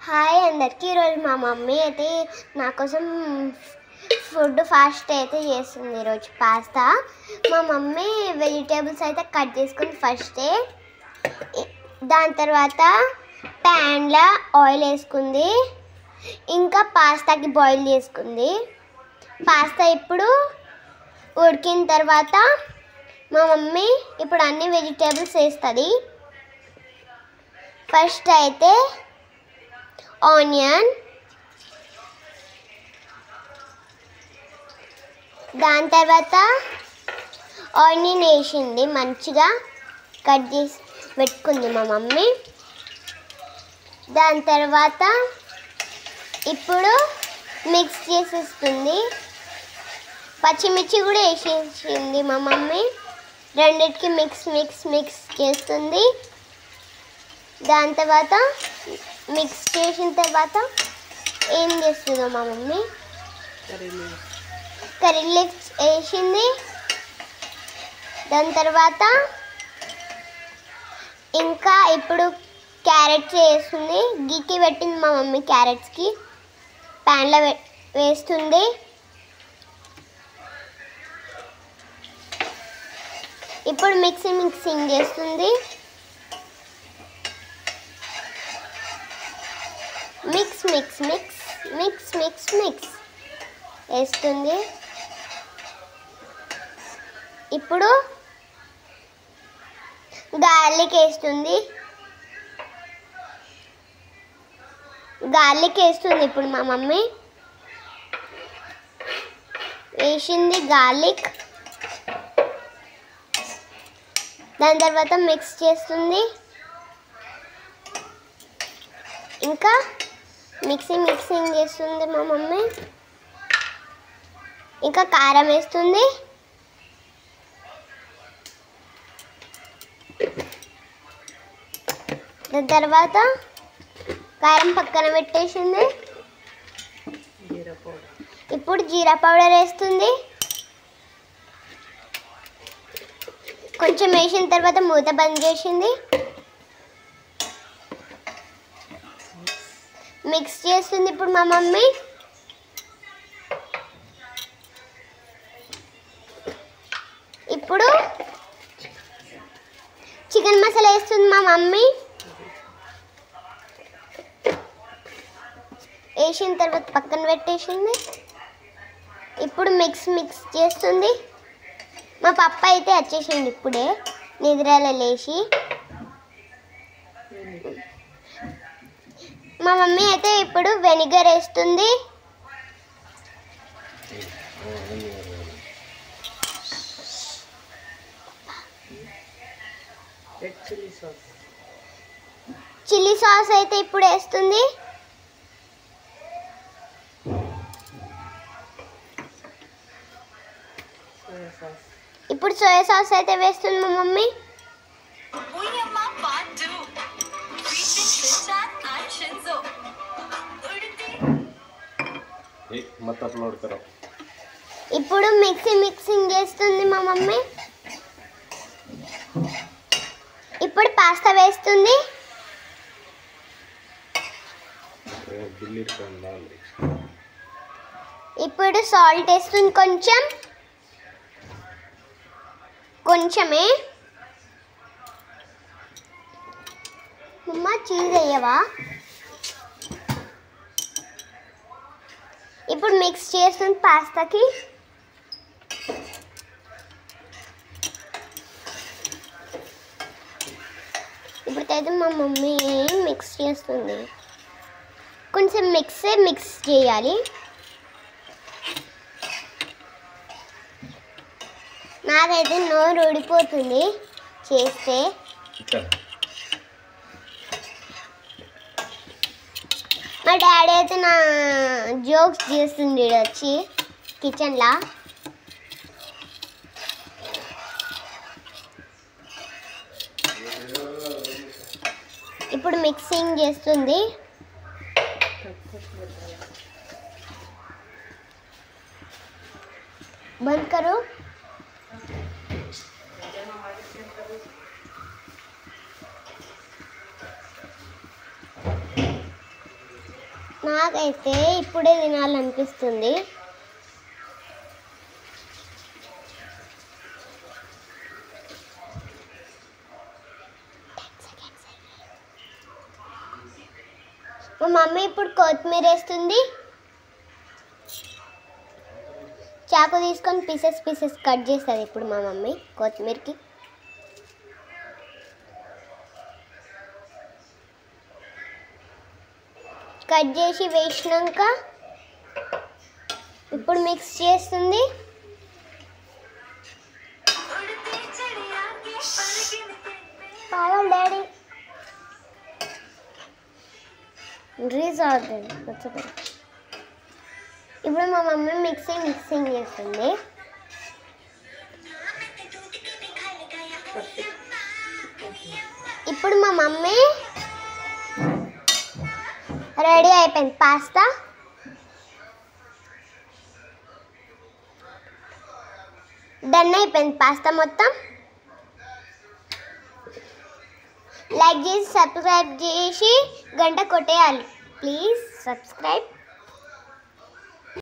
Hi అందరికీ. ఈరోజు మా మమ్మీ అయితే నా కోసం ఫుడ్ ఫాస్ట్ అయితే చేస్తుంది. ఈరోజు పాస్తా. మా మమ్మీ వెజిటేబుల్స్ అయితే కట్ చేసుకుంది ఫస్టే. దాని తర్వాత ప్యాన్లో ఆయిల్ వేసుకుంది. ఇంకా పాస్తాకి బాయిల్ చేసుకుంది. పాస్తా ఇప్పుడు ఉడికిన తర్వాత మా మమ్మీ ఇప్పుడు అన్ని వెజిటేబుల్స్ వేస్తుంది. ఫస్ట్ అయితే ఆనియన్, దాని తర్వాత ఆనియన్ వేసింది, మంచిగా కట్ చేసి పెట్టుకుంది మా మమ్మీ. దాని తర్వాత ఇప్పుడు మిక్స్ చేసేస్తుంది. పచ్చిమిర్చి కూడా వేసేసింది మా మమ్మీ. రెండిటికి మిక్స్ చేస్తుంది. దాని తర్వాత మిక్స్ చేసిన తర్వాత ఏం చేస్తుందో మా మమ్మీ కర్రీ లీవ్స్ వేసింది. దాని తర్వాత ఇంకా ఇప్పుడు క్యారెట్స్ వేస్తుంది. గీకి పెట్టింది మా మమ్మీ. క్యారెట్స్కి ప్యాన్లో వేస్తుంది. ఇప్పుడు మిక్సింగ్ చేస్తుంది. మిక్స్ వేస్తుంది. ఇప్పుడు గార్లిక్ వేస్తుంది. ఇప్పుడు మా మమ్మీ వేసింది గార్లిక్. దాని తర్వాత మిక్స్ చేస్తుంది. ఇంకా మిక్సింగ్ చేస్తుంది మా మమ్మీ. ఇంకా కారం వేస్తుంది. దాని తర్వాత కారం పక్కన పెట్టేసింది. ఇప్పుడు జీరా పౌడర్ వేస్తుంది. కొంచెం వేసిన తర్వాత మూత బంద్ చేసింది. మిక్స్ చేస్తుంది ఇప్పుడు మా మమ్మీ. ఇప్పుడు చికెన్ మసాలా వేస్తుంది మా మమ్మీ. వేసిన తర్వాత పక్కన పెట్టేసింది. ఇప్పుడు మిక్స్ చేస్తుంది. మా పప్ప అయితే వచ్చేసింది ఇప్పుడే నిద్రలో లేచి. మా మమ్మీ అయితే ఇప్పుడు వెనిగర్ వేస్తుంది. చిల్లీ సాస్ అయితే ఇప్పుడు వేస్తుంది. ఇప్పుడు సోయా సాస్ అయితే వేస్తుంది మా మమ్మీ. ఇప్పుడు మిక్సింగ్ చేస్తుంది మా మమ్మీ. ఇప్పుడు పాస్తా వేస్తుంది. ఇప్పుడు సాల్ట్ వేస్తుంది కొంచెమే. అమ్మ చీజ్ వేయవా? ఇప్పుడు మిక్స్ చేస్తుంది పాస్తాకి. ఇప్పుడైతే మా మమ్మీ మిక్స్ చేస్తుంది. కొంచెం మిక్స్ చేయాలి. నాకైతే నోరు ఊడిపోతుంది చేస్తే. మా డాడీ అయితే నా జోక్స్ చేస్తుంది వచ్చి కిచెన్లో. ఇప్పుడు మిక్సింగ్ చేస్తుంది. బంద్ కరో. నాకైతే ఇప్పుడే తినాలనిపిస్తుంది. మా మమ్మీ ఇప్పుడు కొత్తిమీర వేస్తుంది. చాకు తీసుకొని పీసెస్ కట్ చేస్తుంది ఇప్పుడు మా మమ్మీ కొత్తిమీరకి. కట్ చేసి వేసినాక ఇప్పుడు మిక్స్ చేస్తుంది. డాడీ రీజ్ అవుతుంది. ఇప్పుడు మా మమ్మీ మిక్సింగ్ చేస్తుంది. ఇప్పుడు మా మమ్మీ రెడీ అయిపోయింది పాస్తా. డన్ అయిపోయింది పాస్తా మొత్తం. లైక్ చేసి సబ్స్క్రైబ్ చేసి గంట కొట్టేయాలి. Please subscribe.